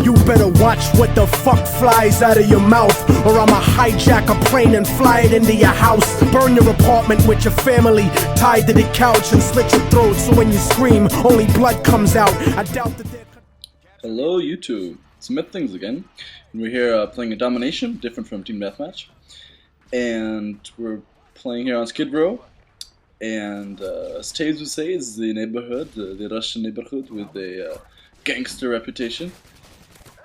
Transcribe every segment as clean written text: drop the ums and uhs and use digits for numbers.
You better watch what the fuck flies out of your mouth, or I'ma hijack a plane and fly it into your house. Burn your apartment with your family tied to the couch and slit your throat so when you scream, only blood comes out. I doubt that they're... Hello YouTube, it's Things again, and we're here playing a Domination, different from Team Deathmatch. And we're playing here on Skid Row, and as Taze would say, it's the neighborhood, the Russian neighborhood with a gangster reputation.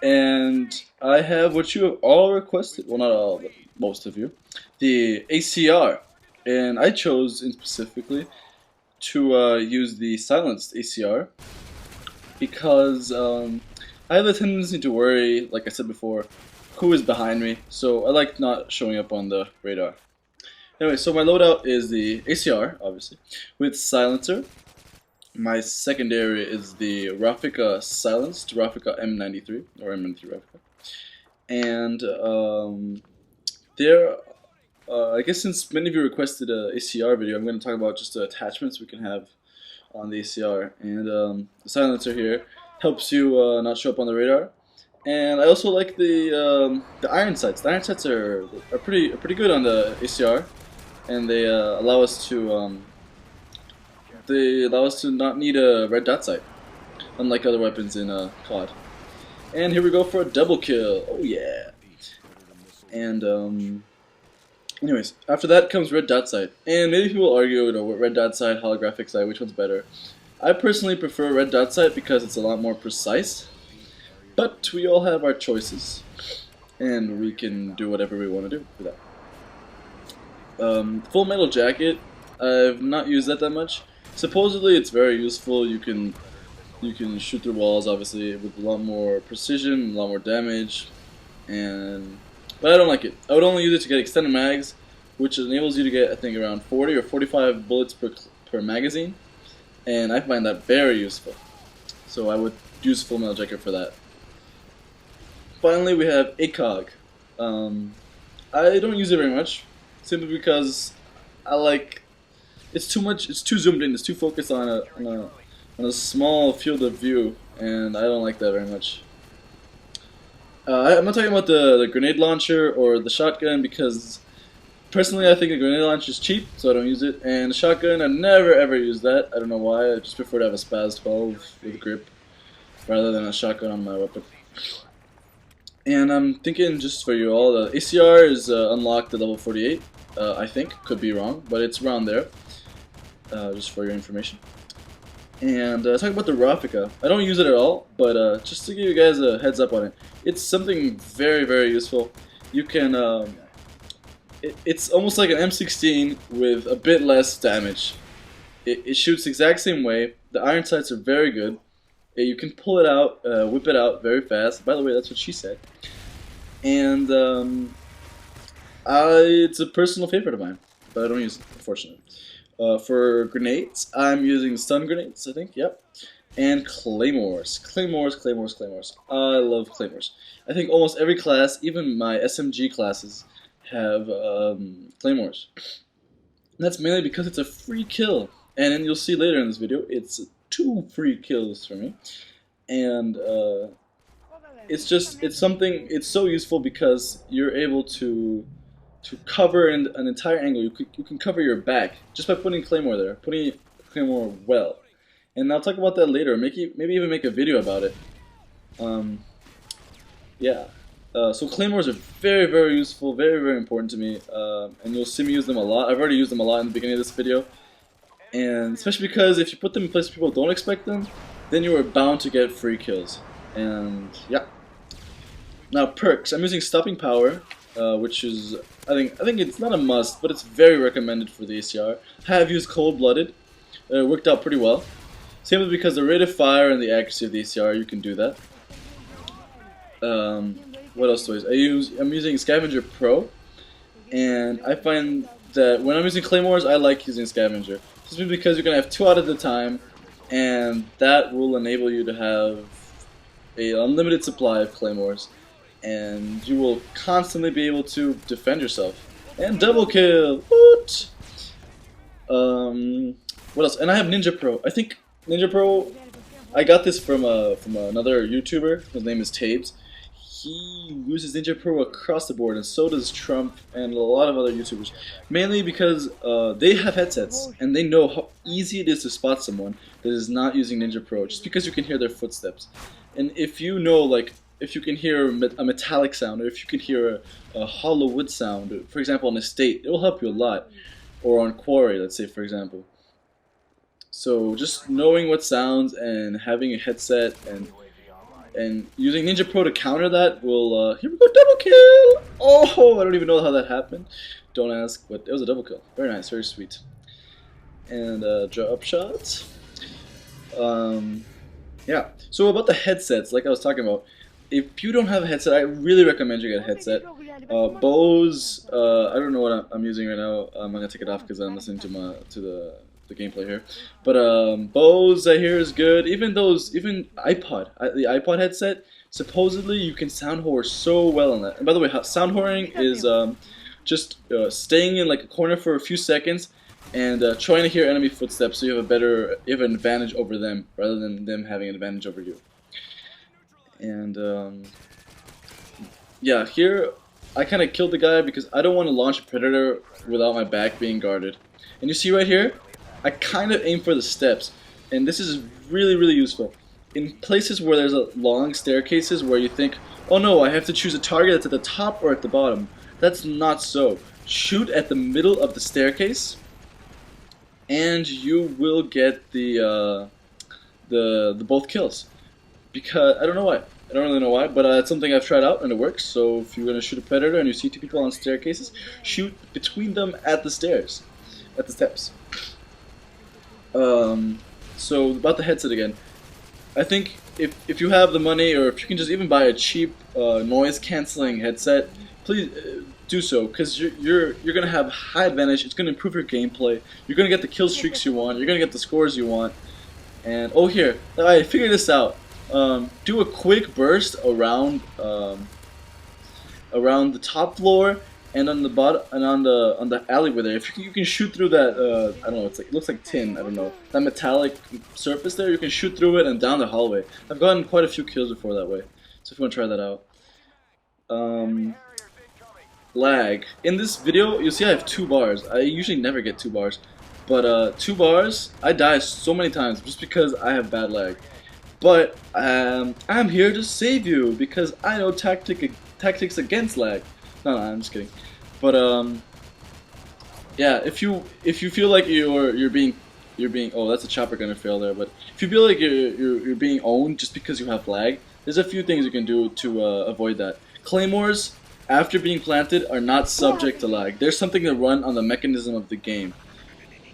And I have what you have all requested, well not all, but most of you, the ACR. And I chose specifically to use the silenced ACR because I have a tendency to worry, like I said before, who is behind me, so I like not showing up on the radar. Anyway, so my loadout is the ACR, obviously, with silencer. My secondary is the Rafika silenced, Rafika M93, or M93 Rafika. And I guess since many of you requested a ACR video, I'm going to talk about just the attachments we can have on the ACR. And the silencer here helps you not show up on the radar. And I also like the iron sights. The iron sights are pretty good on the ACR, and they allow us to not need a red dot sight, unlike other weapons in COD. And here we go for a double kill. Oh yeah! And anyways, after that comes red dot sight. And maybe people will argue, you know, red dot sight, holographic sight, which one's better? I personally prefer red dot sight because it's a lot more precise. But we all have our choices, and we can do whatever we want to do for that. Full metal jacket, I've not used that much. Supposedly it's very useful. You can shoot through walls, obviously, with a lot more precision, a lot more damage, but I don't like it. I would only use it to get extended mags, which enables you to get, I think, around 40 or 45 bullets per magazine, and I find that very useful. So I would use full metal jacket for that. Finally, we have ACOG. I don't use it very much, simply because it's too much. It's too zoomed in. It's too focused on a small field of view, and I don't like that very much. I'm not talking about the grenade launcher or the shotgun because personally I think the grenade launcher is cheap, so I don't use it. And the shotgun, I never ever use that. I don't know why. I just prefer to have a Spaz 12 with grip rather than a shotgun on my weapon. And I'm thinking, just for you all, the ACR is unlocked at level 48, I think. Could be wrong, but it's around there, just for your information. And talking about the Rafika, I don't use it at all, but just to give you guys a heads up on it, it's something very, very useful. You can, it's almost like an M16 with a bit less damage. It shoots the exact same way. The iron sights are very good. You can pull it out, whip it out very fast. By the way, that's what she said. And it's a personal favorite of mine, but I don't use it, unfortunately. For grenades, I'm using stun grenades, I think, yep. And claymores. Claymores. I love claymores. I think almost every class, even my SMG classes, have claymores. And that's mainly because it's a free kill. And then you'll see later in this video, it's 2 free kills for me, and it's so useful because you're able to cover an entire angle. You can cover your back just by putting claymore there, putting claymore well, and I'll talk about that later. Maybe even make a video about it. Yeah. So claymores are very, very useful, very, very important to me, and you'll see me use them a lot. I've already used them a lot in the beginning of this video. And especially because if you put them in places people don't expect them, then you are bound to get free kills. And yeah. Now perks. I'm using stopping power, which is I think it's not a must, but it's very recommended for the ACR. I have used cold-blooded. It worked out pretty well. Simply because the rate of fire and the accuracy of the ACR, you can do that. What else do I use? I'm using Scavenger Pro, and I find that when I'm using claymores, I like using Scavenger. Simply because you're going to have 2 out at a time, and that will enable you to have an unlimited supply of claymores, and you will constantly be able to defend yourself. And double kill! What? What else? And I have Ninja Pro. I think Ninja Pro I got this from another YouTuber. His name is Tabes. He uses Ninja Pro across the board, and so does Trump and a lot of other YouTubers. Mainly because they have headsets, and they know how easy it is to spot someone that is not using Ninja Pro, just because you can hear their footsteps. And if you know, like, if you can hear a metallic sound, or if you can hear a hollow wood sound, for example, on Estate, it will help you a lot. Or on Quarry, let's say, for example. So just knowing what sounds and having a headset and using Ninja Pro to counter that will, here we go, double kill! Oh, I don't even know how that happened. Don't ask, but it was a double kill. Very nice, very sweet. And drop shot. Yeah, so about the headsets, like I was talking about, if you don't have a headset, I really recommend you get a headset. Bose, I don't know what I'm using right now. I'm gonna take it off because I'm listening to the gameplay here. But Bose, I hear, is good. Even iPod, the iPod headset. Supposedly, you can sound whore so well on that. And by the way, sound whoring is just staying in like a corner for a few seconds and trying to hear enemy footsteps, so you have an advantage over them rather than them having an advantage over you. And yeah, here I kind of killed the guy because I don't want to launch a predator without my back being guarded. And you see right here, I kind of aim for the steps, and this is really, really useful. In places where there's long staircases where you think, oh no, I have to choose a target that's at the top or at the bottom. That's not so. Shoot at the middle of the staircase, and you will get the both kills. Because I don't know why. I don't really know why, but it's something I've tried out and it works. So if you're gonna shoot a predator and you see two people on staircases, shoot between them at the stairs, at the steps. So about the headset again, I think if you have the money, or if you can just even buy a cheap noise canceling headset, please do so, because you're gonna have high advantage. It's gonna improve your gameplay. You're gonna get the kill streaks you want. You're gonna get the scores you want. And oh, here, I figured this out. Do a quick burst around the top floor and on the bottom and on the alleyway there. If you can shoot through that, I don't know, it looks like tin. I don't know, that metallic surface there. You can shoot through it and down the hallway. I've gotten quite a few kills before that way. So if you want to try that out. Lag. In this video, you see I have 2 bars. I usually never get 2 bars, but 2 bars, I die so many times just because I have bad lag. But I'm here to save you because I know tactics against lag. No, I'm just kidding. But yeah, if you feel like you're being oh, that's a chopper gonna fail there. But if you feel like you're being owned just because you have lag, there's a few things you can do to avoid that. Claymores, after being planted, are not subject to lag. There's something to run on the mechanism of the game.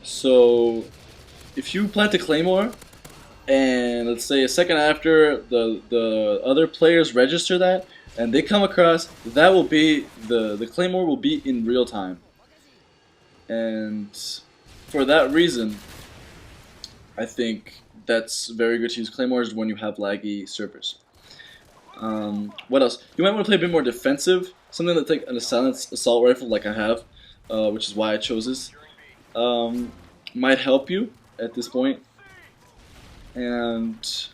So if you plant a claymore, and let's say a second after the other players register that, and they come across, that will be the claymore will be in real time. And for that reason, I think that's very good to use claymores when you have laggy servers. What else? You might want to play a bit more defensive, something that's like an silenced assault rifle like I have, which is why I chose this. Might help you at this point. And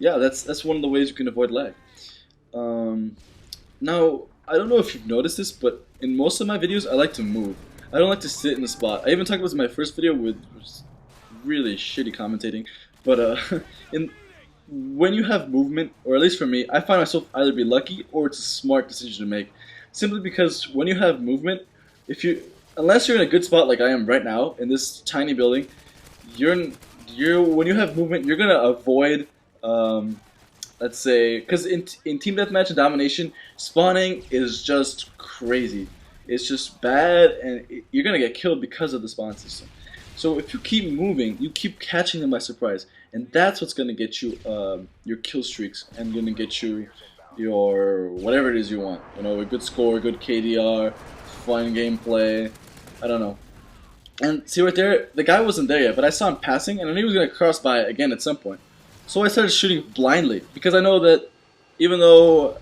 yeah, that's one of the ways you can avoid lag. Now, I don't know if you've noticed this, but in most of my videos I like to move. I don't like to sit in the spot. I even talked about this in my first video with really shitty commentating, but when you have movement, or at least for me, I find myself either be lucky or it's a smart decision to make. Simply because when you have movement, unless you're in a good spot like I am right now in this tiny building, when you have movement, you're gonna avoid, let's say, because in team deathmatch and domination, spawning is just crazy. It's just bad, and you're gonna get killed because of the spawn system. So if you keep moving, you keep catching them by surprise, and that's what's gonna get you your kill streaks, and gonna get you your whatever it is you want. You know, a good score, good KDR, fun gameplay. I don't know. And see right there, the guy wasn't there yet, but I saw him passing, and I knew he was going to cross by again at some point. So I started shooting blindly, because I know that even though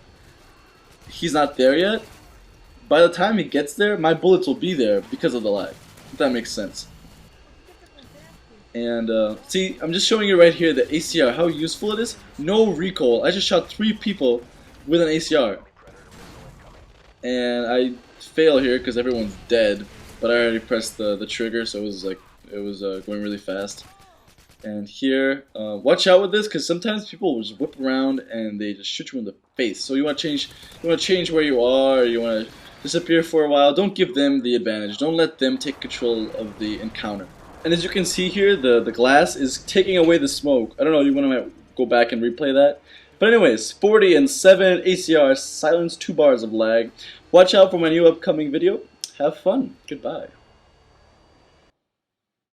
he's not there yet, by the time he gets there, my bullets will be there because of the lag. If that makes sense. And see, I'm just showing you right here the ACR, how useful it is. No recoil. I just shot 3 people with an ACR. And I fail here because everyone's dead. But I already pressed the trigger, so it was going really fast. And here, watch out with this because sometimes people will just whip around and they just shoot you in the face. So you want to change where you are. Or you want to disappear for a while. Don't give them the advantage. Don't let them take control of the encounter. And as you can see here, the glass is taking away the smoke. I don't know, you want to go back and replay that. But anyways, 40 and 7 ACR, silence 2 bars of lag. Watch out for my new upcoming video. Have fun. Goodbye.